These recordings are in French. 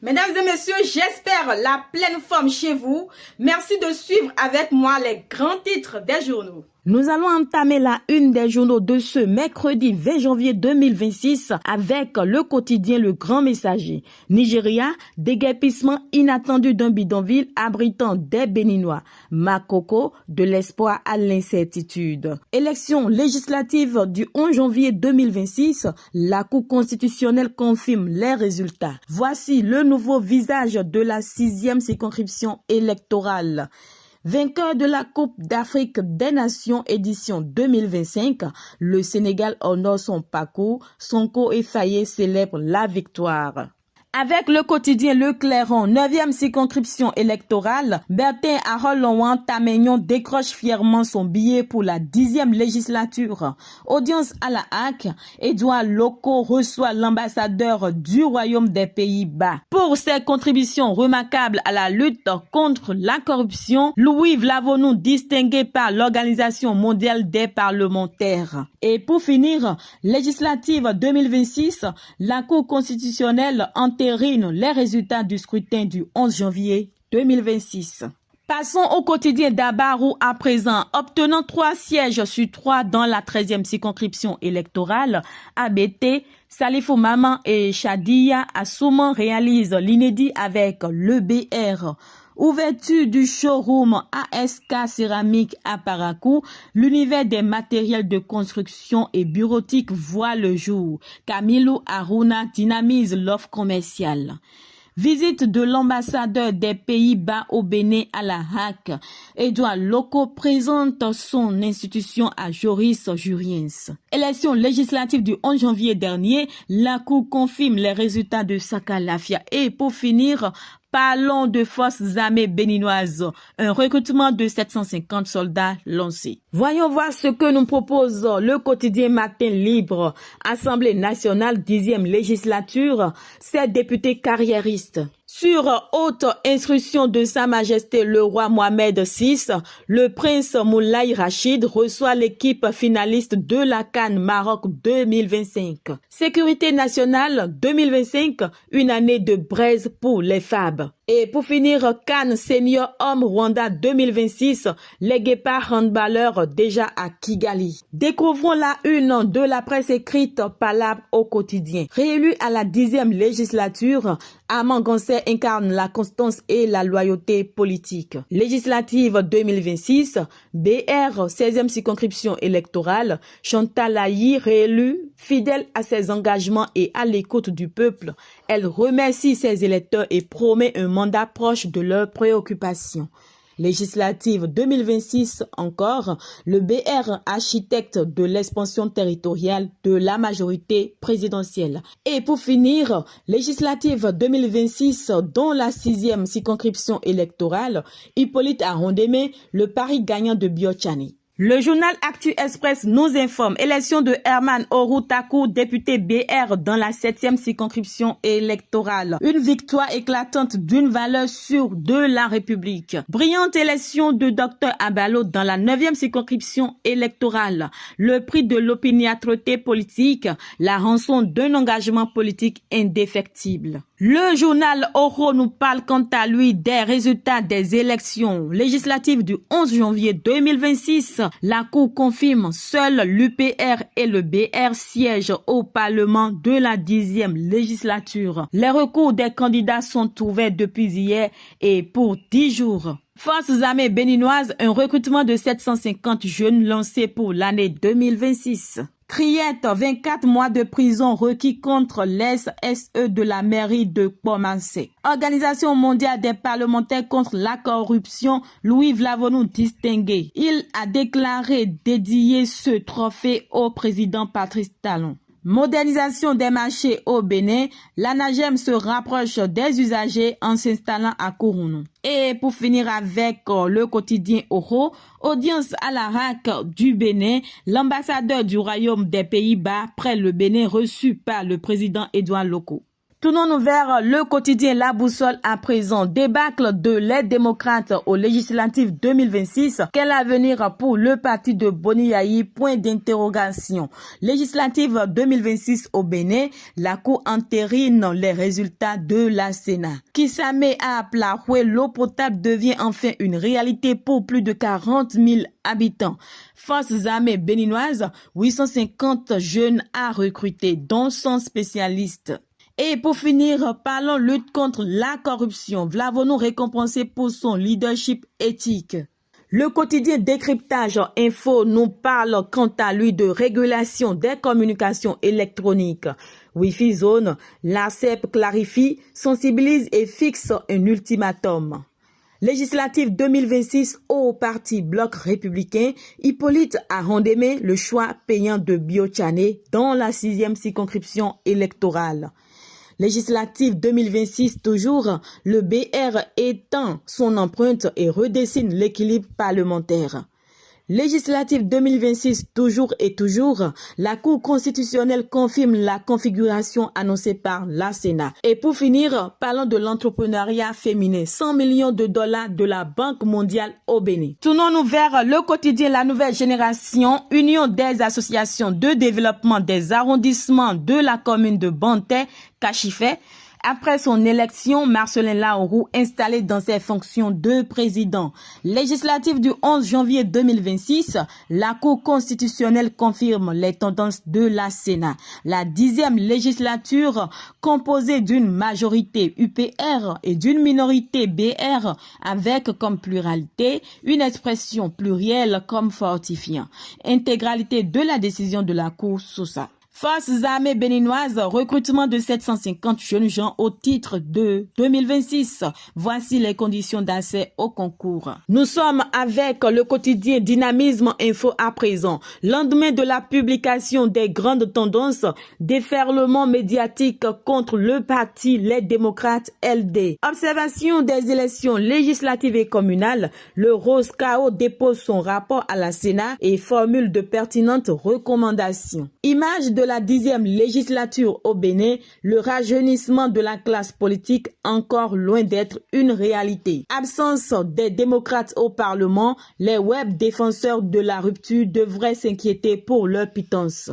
Mesdames et messieurs, j'espère la pleine forme chez vous. Merci de suivre avec moi les grands titres des journaux. Nous allons entamer la une des journaux de ce mercredi 20 janvier 2026 avec le quotidien Le Grand Messager. Nigeria, déguerpissement inattendu d'un bidonville abritant des Béninois. Makoko, de l'espoir à l'incertitude. Élection législative du 11 janvier 2026, la Cour constitutionnelle confirme les résultats. Voici le nouveau visage de la 6e circonscription électorale. Vainqueur de la Coupe d'Afrique des Nations édition 2025, le Sénégal honore son parcours, Sonko et Faye célèbrent la victoire. Avec le quotidien Le Clairon, 9e circonscription électorale, Bertin Harold Tamegnon décroche fièrement son billet pour la 10e législature. Audience à la HAC, Edouard Loko reçoit l'ambassadeur du Royaume des Pays-Bas. Pour ses contributions remarquables à la lutte contre la corruption, Louis Vlavonou distingué par l'Organisation mondiale des parlementaires. Et pour finir, législative 2026, la Cour constitutionnelle entérine les résultats du scrutin du 11 janvier 2026. Passons au quotidien d'Abarou à présent. Obtenant 3 sièges sur 3 dans la 13e circonscription électorale, ABT, Salifou Maman et Chadia Assouman réalisent l'inédit avec l'EBR. Ouverture du showroom ASK Céramique à Parakou, l'univers des matériels de construction et bureautique voit le jour. Camilo Aruna dynamise l'offre commerciale. Visite de l'ambassadeur des Pays-Bas au Bénin à la HAC. Edouard Loko présente son institution à Joris Juriens. Élection législative du 11 janvier dernier, la Cour confirme les résultats de Sakalafia. Et pour finir, parlons de forces armées béninoises. Un recrutement de 750 soldats lancé. Voyons voir ce que nous propose le quotidien Matin Libre. Assemblée nationale 10e législature, 7 députés carriéristes. Sur haute instruction de Sa Majesté le roi Mohamed VI, le prince Moulay Rachid reçoit l'équipe finaliste de la CAN Maroc 2025. Sécurité nationale 2025, une année de braise pour les FAB. Et pour finir, CAN Senior Homme Rwanda 2026, les guépards handballeurs déjà à Kigali. Découvrons la une de la presse écrite Palabre au quotidien. Réélu à la 10e législature, Armand Gansé incarne la constance et la loyauté politique. Législative 2026, BR 16e circonscription électorale, Chantal Ayi réélue, fidèle à ses engagements et à l'écoute du peuple. Elle remercie ses électeurs et promet un mandat proche de leurs préoccupations. Législative 2026 encore, le BR architecte de l'expansion territoriale de la majorité présidentielle. Et pour finir, législative 2026 dont la 6e circonscription électorale, Hippolyte Arondemé, le pari gagnant de Biochani. Le journal Actu Express nous informe élection de Herman Orutaku, député BR dans la 7e circonscription électorale. Une victoire éclatante d'une valeur sûre de la République. Brillante élection de Dr Abalo dans la 9e circonscription électorale. Le prix de l'opiniâtreté politique, la rançon d'un engagement politique indéfectible. Le journal Oro nous parle quant à lui des résultats des élections législatives du 11 janvier 2026. La Cour confirme seul l'UPR et le BR siègent au Parlement de la 10e législature. Les recours des candidats sont ouverts depuis hier et pour 10 jours. Forces armées béninoises, un recrutement de 750 jeunes lancé pour l'année 2026. Criette, 24 mois de prison requis contre l'ex-SE de la mairie de Pomancé. Organisation mondiale des parlementaires contre la corruption, Louis Vlavonou distingué. Il a déclaré dédier ce trophée au président Patrice Talon. Modernisation des marchés au Bénin, l'ANAGEM se rapproche des usagers en s'installant à Kourounou. Et pour finir avec le quotidien Oro, audience à la RAC du Bénin, l'ambassadeur du Royaume des Pays-Bas près le Bénin reçu par le président Edouard Loko. Tournons-nous vers le quotidien La Boussole à présent. Débâcle de l'aide démocrate aux législatives 2026. Quel avenir pour le parti de Boniaï? Point d'interrogation. Législative 2026 au Bénin, la Cour entérine les résultats de la Sénat. Kisame à Plahoué, l'eau potable devient enfin une réalité pour plus de 40 000 habitants. Forces armées béninoises, 850 jeunes à recruter, dont 100 spécialistes. Et pour finir, parlons lutte contre la corruption. Vlavons-nous récompensé pour son leadership éthique. Le quotidien Décryptage Info nous parle quant à lui de régulation des communications électroniques. Wi-Fi Zone, l'ARCEP clarifie, sensibilise et fixe un ultimatum. Législative 2026 au parti Bloc républicain, Hippolyte Arondemé, le choix payant de Biochane dans la 6e circonscription électorale. Législative 2026 toujours, le BR étend son empreinte et redessine l'équilibre parlementaire. Législative 2026 toujours et toujours, la Cour constitutionnelle confirme la configuration annoncée par la Sénat. Et pour finir, parlons de l'entrepreneuriat féminin, 100 millions de dollars de la Banque mondiale au Bénin. Tournons-nous vers le quotidien La Nouvelle Génération, Union des associations de développement des arrondissements de la commune de Bantais, Cachifé. Après son élection, Marcelin Laourou installé dans ses fonctions de président. Législative du 11 janvier 2026, la Cour constitutionnelle confirme les tendances de la Sénat. La 10e législature, composée d'une majorité UPR et d'une minorité BR, avec comme pluralité une expression plurielle comme fortifiant. Intégralité de la décision de la Cour Sousa. Forces armées béninoises, recrutement de 750 jeunes gens au titre de 2026. Voici les conditions d'accès au concours. Nous sommes avec le quotidien Dynamisme Info à présent. Lendemain de la publication des grandes tendances, déferlement médiatique contre le parti Les Démocrates LD. Observation des élections législatives et communales, le ROSCAO dépose son rapport à la Sénat et formule de pertinentes recommandations. Image de la 10e législature au Bénin, le rajeunissement de la classe politique encore loin d'être une réalité. Absence des démocrates au Parlement, les web défenseurs de la rupture devraient s'inquiéter pour leur pitance.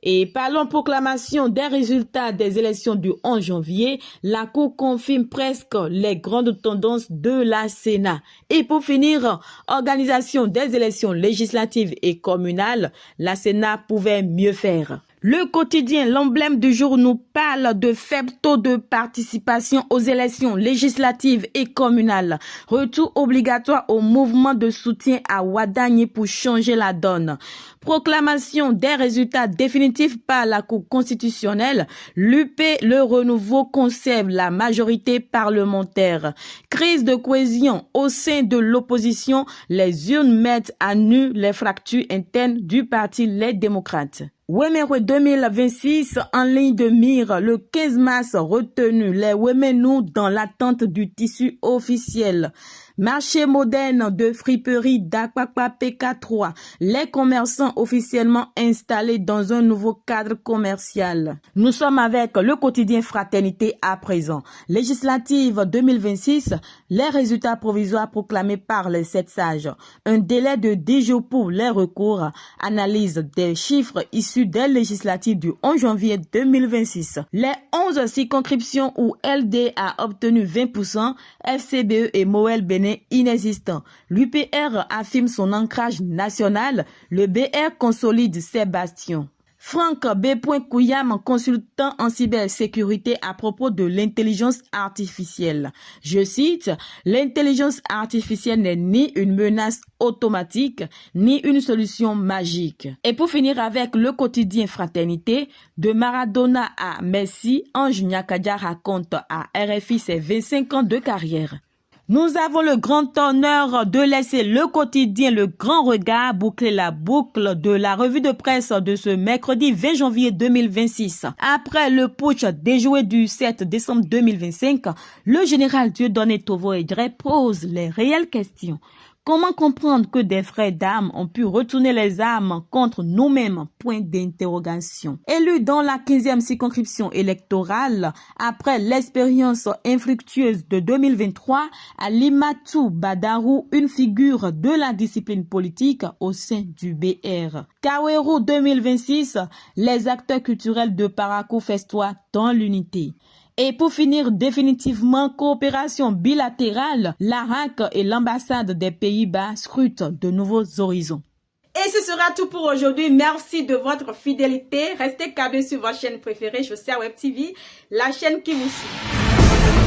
Et parlons proclamation des résultats des élections du 11 janvier. La Cour confirme presque les grandes tendances de la Sénat. Et pour finir, organisation des élections législatives et communales, la Sénat pouvait mieux faire. Le quotidien, l'emblème du jour, nous parle de faible taux de participation aux élections législatives et communales. Retour obligatoire au mouvement de soutien à Ouadagni pour changer la donne. Proclamation des résultats définitifs par la Cour constitutionnelle. L'UP, le renouveau conserve la majorité parlementaire. Crise de cohésion au sein de l'opposition. Les urnes mettent à nu les fractures internes du parti Les Démocrates. Wemere 2026 en ligne de mire, le 15 mars retenu, les Wemenou dans l'attente du tissu officiel. Marché moderne de friperie d'Akpakpa PK3, les commerçants officiellement installés dans un nouveau cadre commercial. Nous sommes avec le quotidien Fraternité à présent. Législative 2026, les résultats provisoires proclamés par les 7 sages. Un délai de 10 jours pour les recours. Analyse des chiffres issus des législatives du 11 janvier 2026. Les 11 circonscriptions où LD a obtenu 20%, FCBE et Moël Bénin inexistant. L'UPR affirme son ancrage national, le BR consolide ses bastions. Franck B. Kouyam, consultant en cybersécurité à propos de l'intelligence artificielle. Je cite, « L'intelligence artificielle n'est ni une menace automatique, ni une solution magique. » Et pour finir avec le quotidien Fraternité, de Maradona à Messi, Ange Nyakadia raconte à RFI ses 25 ans de carrière. Nous avons le grand honneur de laisser le quotidien Le Grand Regard boucler la boucle de la revue de presse de ce mercredi 20 janvier 2026. Après le putsch déjoué du 7 décembre 2025, le général Dieudonné Tovo Edré pose les réelles questions. Comment comprendre que des frères d'armes ont pu retourner les armes contre nous-mêmes? Point d'interrogation. Élu dans la 15e circonscription électorale, après l'expérience infructueuse de 2023, Alimatou Badarou, une figure de la discipline politique au sein du BR. Kawerou 2026, les acteurs culturels de Parakou festoient dans l'unité. Et pour finir définitivement, coopération bilatérale, l'ARAC et l'ambassade des Pays-Bas scrutent de nouveaux horizons. Et ce sera tout pour aujourd'hui. Merci de votre fidélité. Restez câblés sur votre chaîne préférée, Josiah Web TV, la chaîne qui vous suit.